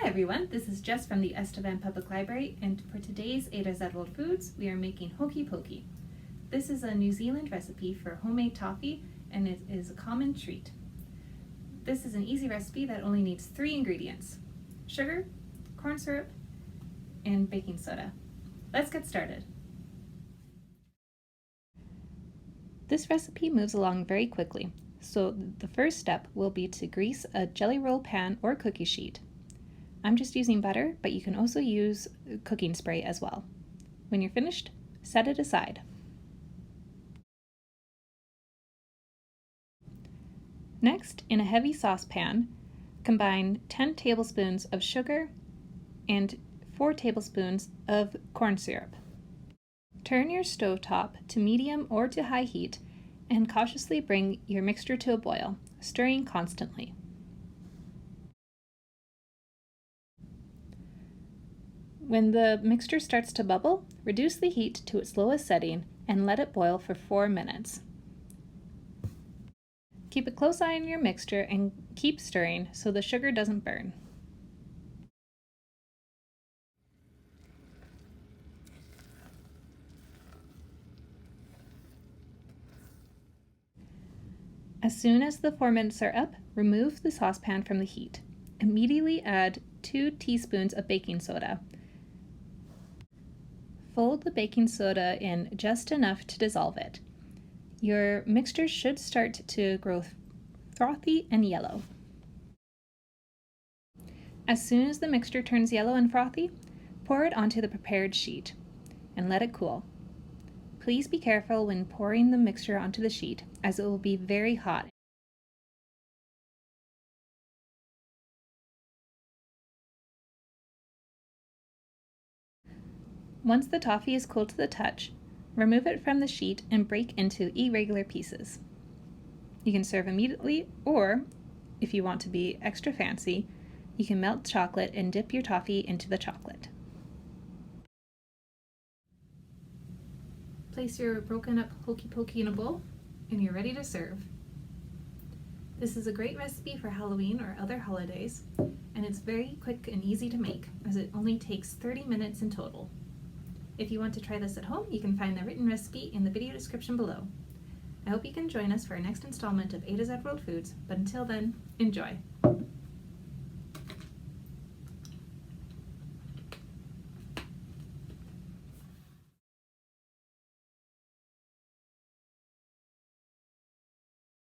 everyone, this is Jess from the Estevan Public Library, and for today's A to Z World Foods, we are making Hokey Pokey. This is a New Zealand recipe for homemade toffee, and it is a common treat. This is an easy recipe that only needs 3 ingredients: sugar, corn syrup, and baking soda. Let's get started. This recipe moves along very quickly, so the first step will be to grease a jelly roll pan or cookie sheet. I'm just using butter, but you can also use cooking spray as well. When you're finished, set it aside. Next, in a heavy saucepan, combine 10 tablespoons of sugar and 4 tablespoons of corn syrup. Turn your stovetop to medium or to high heat and cautiously bring your mixture to a boil, stirring constantly. When the mixture starts to bubble, reduce the heat to its lowest setting and let it boil for 4 minutes. Keep a close eye on your mixture and keep stirring so the sugar doesn't burn. As soon as the 4 minutes are up, remove the saucepan from the heat. Immediately add 2 teaspoons of baking soda. Fold the baking soda in just enough to dissolve it. Your mixture should start to grow frothy and yellow. As soon as the mixture turns yellow and frothy, pour it onto the prepared sheet and let it cool. Please be careful when pouring the mixture onto the sheet, as it will be very hot. Once the toffee is cool to the touch, remove it from the sheet and break into irregular pieces. You can serve immediately, or, if you want to be extra fancy, you can melt chocolate and dip your toffee into the chocolate. Place your broken up Hokey Pokey in a bowl, and you're ready to serve. This is a great recipe for Halloween or other holidays, and it's very quick and easy to make, as it only takes 30 minutes in total. If you want to try this at home, you can find the written recipe in the video description below. I hope you can join us for our next installment of A to Z World Foods, but until then, enjoy!